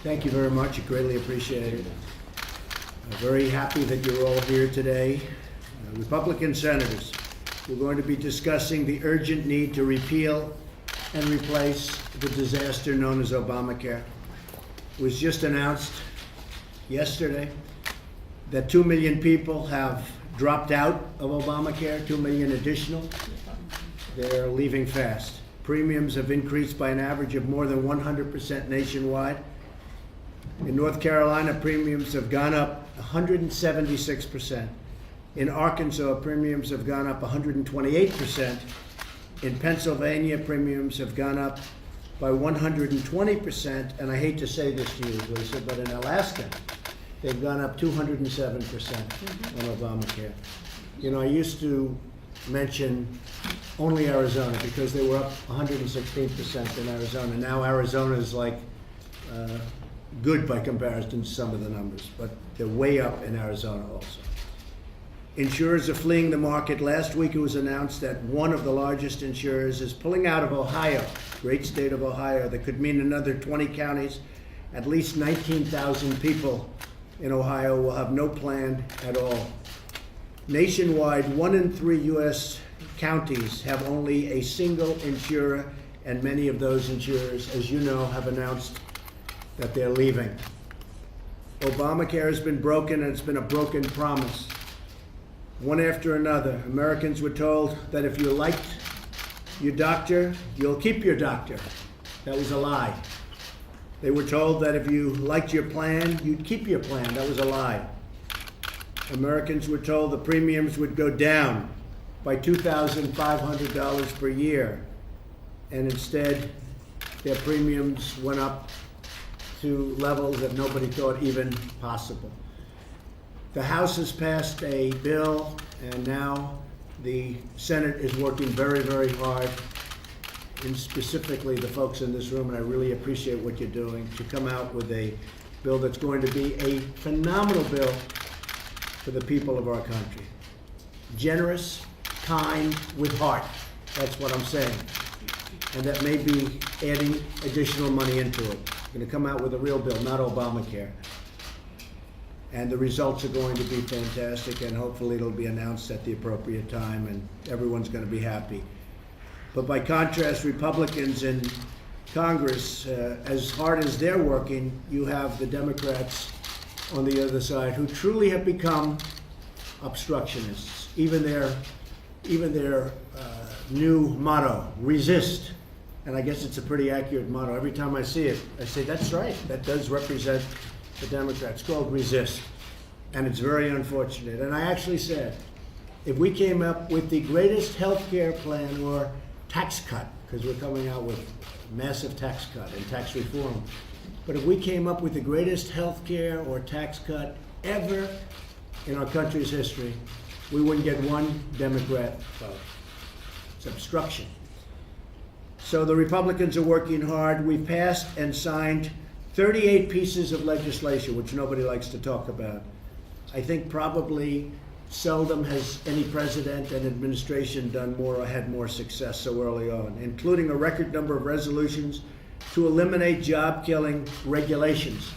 Thank you very much. I greatly appreciate it. I'm very happy that you're all here today. Republican senators, we're going to be discussing the urgent need to repeal and replace the disaster known as Obamacare. It was just announced yesterday that 2 million people have dropped out of Obamacare, 2 million additional. They're leaving fast. Premiums have increased by an average of more than 100% nationwide. In North Carolina, premiums have gone up 176%. In Arkansas, premiums have gone up 128%. In Pennsylvania, premiums have gone up by 120%. And I hate to say this to you, Lisa, but in Alaska, they've gone up 207% on Obamacare. You know, I used to mention only Arizona because they were up 116% in Arizona. Now Arizona is like good by comparison to some of the numbers, but they're way up in Arizona also. Insurers are fleeing the market. Last week it was announced that one of the largest insurers is pulling out of Ohio, great state of Ohio. That could mean another 20 counties, at least 19,000 people in Ohio will have no plan at all. Nationwide, 1 in 3 U.S. counties have only a single insurer, and many of those insurers, as you know, have announced that they're leaving. Obamacare has been broken, and it's been a broken promise. One after another, Americans were told that if you liked your doctor, you'll keep your doctor. That was a lie. They were told that if you liked your plan, you'd keep your plan. That was a lie. Americans were told the premiums would go down by $2,500 per year, and instead their premiums went up to levels that nobody thought even possible. The House has passed a bill, and now the Senate is working very, very hard, and specifically the folks in this room, and I really appreciate what you're doing, to come out with a bill that's going to be a phenomenal bill for the people of our country. Generous, kind, with heart. That's what I'm saying. And that may be adding additional money into it. We're going to come out with a real bill, not Obamacare. And the results are going to be fantastic, and hopefully it'll be announced at the appropriate time, and everyone's going to be happy. But by contrast, Republicans in Congress, as hard as they're working, you have the Democrats on the other side who truly have become obstructionists. Even their new motto, resist. And I guess it's a pretty accurate motto. Every time I see it, I say, that's right. That does represent the Democrats. It's called resist. And it's very unfortunate. And I actually said, if we came up with the greatest health care plan or tax cut, because we're coming out with massive tax cut and tax reform, but if we came up with the greatest health care or tax cut ever in our country's history, we wouldn't get one Democrat vote. It's obstruction. So the Republicans are working hard. We've passed and signed 38 pieces of legislation, which nobody likes to talk about. I think probably seldom has any president and administration done more or had more success so early on, including a record number of resolutions to eliminate job-killing regulations.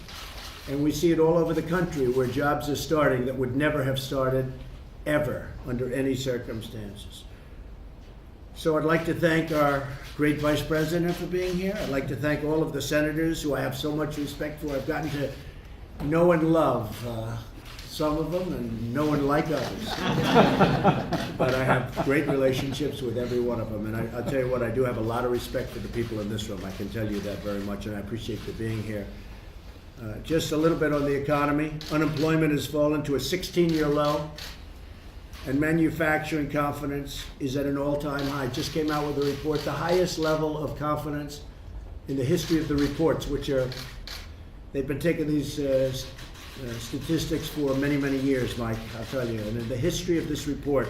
And we see it all over the country where jobs are starting that would never have started ever under any circumstances. So I'd like to thank our great Vice President for being here. I'd like to thank all of the senators who I have so much respect for. I've gotten to know and love some of them and know and like others. But I have great relationships with every one of them. And I'll tell you what, I do have a lot of respect for the people in this room. I can tell you that very much, and I appreciate you being here. Just a little bit on the economy. Unemployment has fallen to a 16-year low, and manufacturing confidence is at an all-time high. Just came out with a report, the highest level of confidence in the history of the reports, which are, they've been taking these statistics for many, many years, Mike, I'll tell you. And in the history of this report,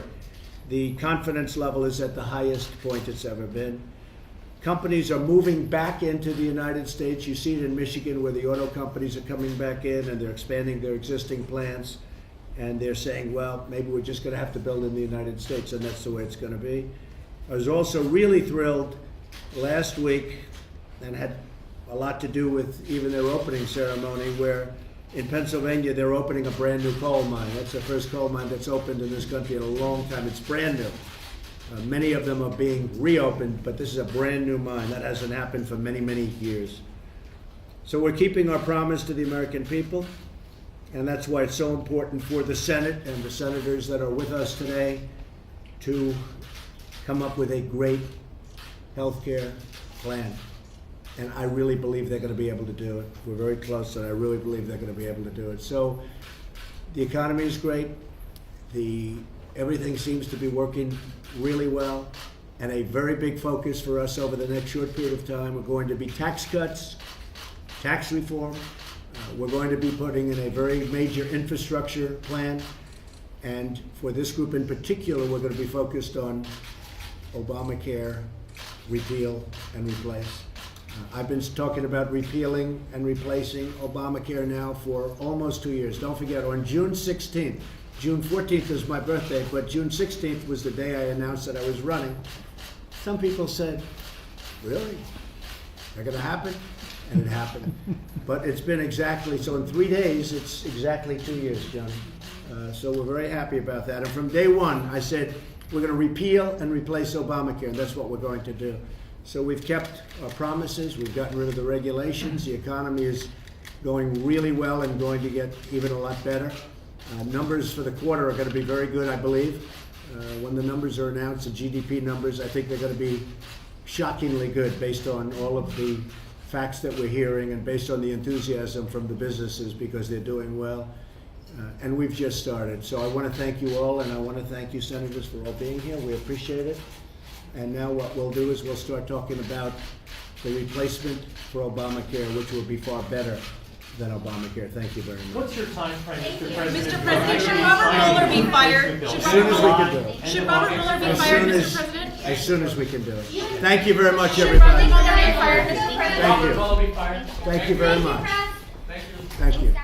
the confidence level is at the highest point it's ever been. Companies are moving back into the United States. You see it in Michigan where the auto companies are coming back in and they're expanding their existing plants. And they're saying, well, maybe we're just going to have to build in the United States, and that's the way it's going to be. I was also really thrilled last week and had a lot to do with even their opening ceremony, where in Pennsylvania they're opening a brand new coal mine. That's the first coal mine that's opened in this country in a long time. It's brand new. Many of them are being reopened, but this is a brand new mine. That hasn't happened for many, many years. So we're keeping our promise to the American people, and that's why it's so important for the Senate and the senators that are with us today to come up with a great health care plan. And I really believe they're going to be able to do it. We're very close, and I really believe they're going to be able to do it. So the economy is great. Everything seems to be working really well, and a very big focus for us over the next short period of time are going to be tax cuts, tax reform. We're going to be putting in a very major infrastructure plan, and for this group in particular, we're going to be focused on Obamacare, repeal and replace. I've been talking about repealing and replacing Obamacare now for almost 2 years. Don't forget, on June 16th, June 14th is my birthday, but June 16th was the day I announced that I was running. Some people said, really? That gonna happen? And it happened. But it's been exactly, so in 3 days, it's exactly 2 years, Johnny. So we're very happy about that. And from day one, I said, we're gonna repeal and replace Obamacare, and that's what we're going to do. So we've kept our promises, we've gotten rid of the regulations, the economy is going really well and going to get even a lot better. Numbers for the quarter are going to be very good, I believe. When the numbers are announced, the GDP numbers, I think they're going to be shockingly good based on all of the facts that we're hearing and based on the enthusiasm from the businesses because they're doing well. And we've just started. So I want to thank you all, and I want to thank you, senators, for all being here. We appreciate it. And now what we'll do is we'll start talking about the replacement for Obamacare, which will be far better than Obamacare. Thank you very much. What's your time frame, Mr. Mr. President? President, should Robert Mueller be fired? As soon as we can do it. Should Robert Mueller be fired, Mr. President? As soon as we can do it. Thank you very much, Should everybody. Robert Mueller be fired, Mr. President? Thank you. Robert Mueller be fired? Thank you very much. Thank you. Thank you.